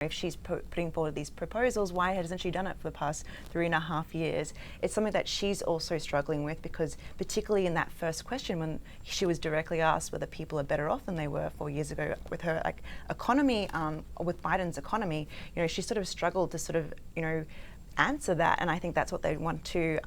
If she's putting forward these proposals, why hasn't she done it for the past 3.5 years? It's something that she's also struggling with, because particularly in that first question, when she was directly asked whether people are better off than they were 4 years ago with her economy, with Biden's economy, she sort of struggled to sort of, answer that, and I think that's what they want to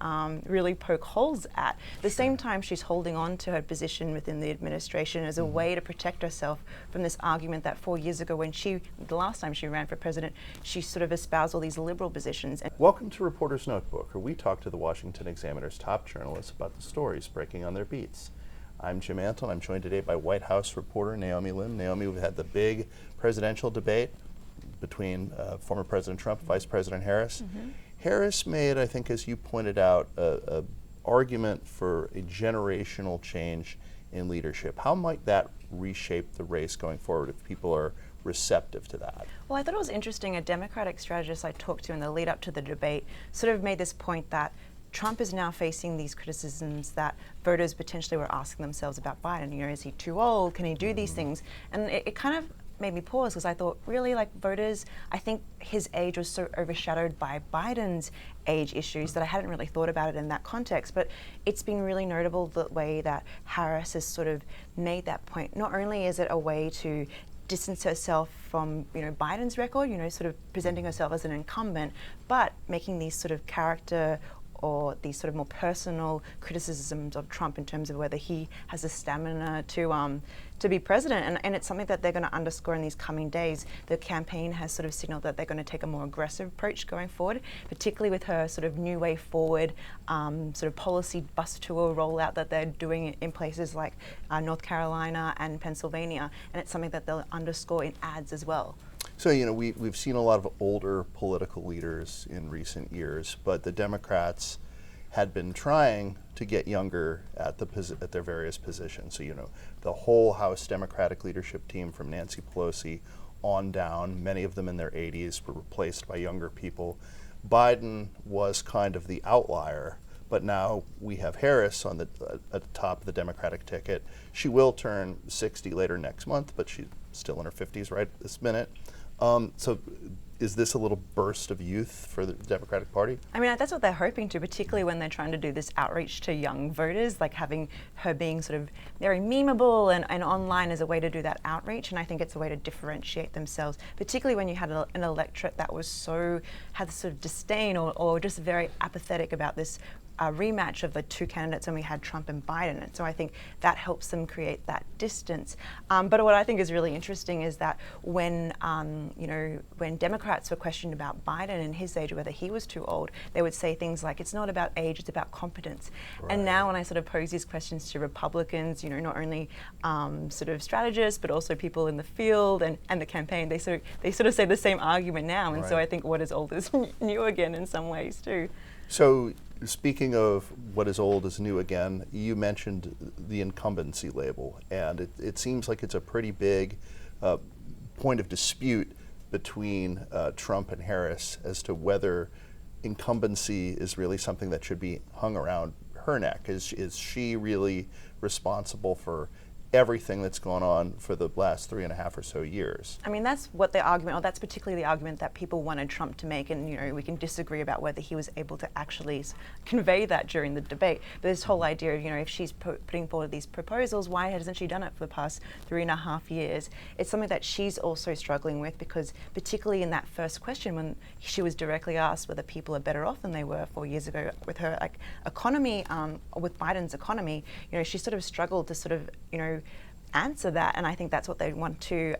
really poke holes at. At the same time, she's holding on to her position within the administration as a way to protect herself from this argument that 4 years ago, when the last time she ran for president, she sort of espoused all these liberal positions. Welcome to Reporter's Notebook, where we talk to the Washington Examiner's top journalists about the stories breaking on their beats. I'm Jim Antle, and I'm joined today by White House reporter Naomi Lim. Naomi, we've had the big presidential debate between former President Trump and Vice President Harris. Harris made, I think, as you pointed out, an argument for a generational change in leadership. How might that reshape the race going forward if people are receptive to that? Well, I thought it was interesting. A Democratic strategist I talked to in the lead up to the debate sort of made this point that Trump is now facing these criticisms that voters potentially were asking themselves about Biden. Is he too old? Can he do these things? And it kind of made me pause, because I thought, really, voters, I think his age was so overshadowed by Biden's age issues that I hadn't really thought about it in that context. But it's been really notable the way that Harris has sort of made that point. Not only is it a way to distance herself from Biden's record, sort of presenting herself as an incumbent, but making these sort of character or these sort of more personal criticisms of Trump in terms of whether he has the stamina to be president. And it's something that they're going to underscore in these coming days. The campaign has sort of signaled that they're going to take a more aggressive approach going forward, particularly with her sort of new way forward sort of policy bus tour rollout that they're doing in places like North Carolina and Pennsylvania. And it's something that they'll underscore in ads as well. So, we've seen a lot of older political leaders in recent years, but the Democrats had been trying to get younger at their various positions. So, the whole House Democratic leadership team from Nancy Pelosi on down, many of them in their 80s, were replaced by younger people. Biden was kind of the outlier, but now we have Harris at the top of the Democratic ticket. She will turn 60 later next month, but she's still in her 50s right this minute. So is this a little burst of youth for the Democratic Party? I mean, that's what they're hoping to, particularly when they're trying to do this outreach to young voters, like having her being sort of very memeable and online as a way to do that outreach. And I think it's a way to differentiate themselves, particularly when you had an electorate that had sort of disdain or just very apathetic about this rematch of the two candidates when we had Trump and Biden. And so I think that helps them create that distance. But what I think is really interesting is that when Democrats were questioned about Biden and his age, whether he was too old, they would say things like, it's not about age, it's about competence. Right. And now when I sort of pose these questions to Republicans, not only sort of strategists, but also people in the field and the campaign, they sort of say the same argument now. And so I think what is old is new again in some ways too. So, speaking of what is old is new again, you mentioned the incumbency label, and it seems like it's a pretty big point of dispute between Trump and Harris as to whether incumbency is really something that should be hung around her neck. Is she really responsible for everything that's gone on for the last 3.5 or so years? I mean, that's what the argument, or that's particularly the argument that people wanted Trump to make, and we can disagree about whether he was able to actually convey that during the debate. But this whole idea of, if she's putting forward these proposals, why hasn't she done it for the past 3.5 years? It's something that she's also struggling with, because particularly in that first question, when she was directly asked whether people are better off than they were 4 years ago with her economy, with Biden's economy, she sort of struggled to sort of, answer that, and I think that's what they want to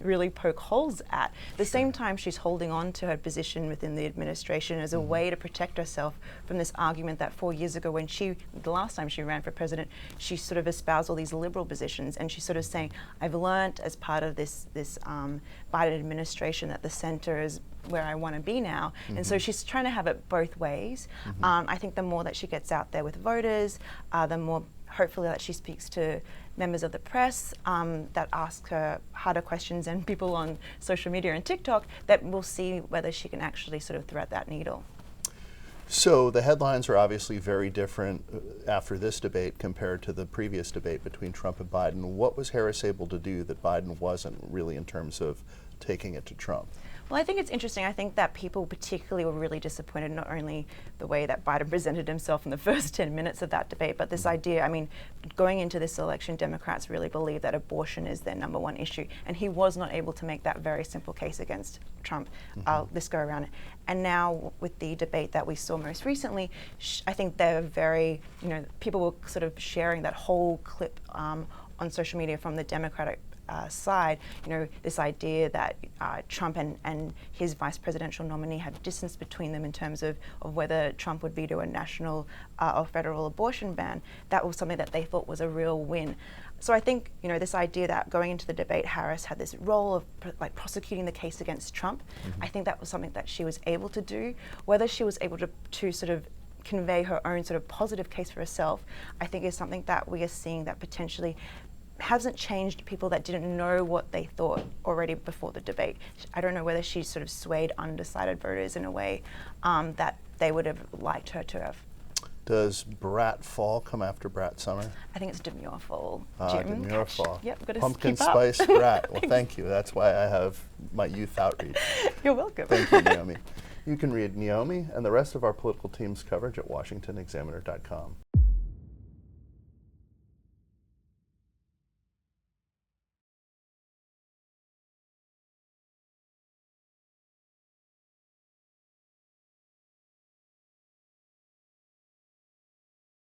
really poke holes at. At the same time, she's holding on to her position within the administration as a way to protect herself from this argument that 4 years ago, when the last time she ran for president, she sort of espoused all these liberal positions, and she's sort of saying, I've learned as part of this Biden administration that the center is where I want to be now. And so she's trying to have it both ways. I think the more that she gets out there with voters, the more hopefully that she speaks to members of the press that ask her harder questions, and people on social media and TikTok, that we'll see whether she can actually sort of thread that needle. So the headlines are obviously very different after this debate compared to the previous debate between Trump and Biden. What was Harris able to do that Biden wasn't, really, in terms of taking it to Trump? Well, I think it's interesting. I think that people particularly were really disappointed, not only the way that Biden presented himself in the first 10 minutes of that debate, but this idea, I mean, going into this election, Democrats really believe that abortion is their number one issue. And he was not able to make that very simple case against Trump this go around. And now with the debate that we saw most recently, I think they're very, people were sort of sharing that whole clip on social media from the Democratic side, this idea that Trump and his vice presidential nominee had distance between them in terms of whether Trump would veto a national or federal abortion ban. That was something that they thought was a real win. So I think, this idea that going into the debate, Harris had this role of prosecuting the case against Trump. I think that was something that she was able to do. Whether she was able to sort of convey her own sort of positive case for herself, I think is something that we are seeing that potentially hasn't changed people that didn't know what they thought already before the debate. I don't know whether she sort of swayed undecided voters in a way that they would have liked her to have. Does Brat Fall come after Brat Summer? I think it's Demure Fall, Jim. Demure Fall. Yep, got to Pumpkin keep up. Spice Brat. Well, thank you. That's why I have my youth outreach. You're welcome. Thank you, Naomi. You can read Naomi and the rest of our political team's coverage at washingtonexaminer.com.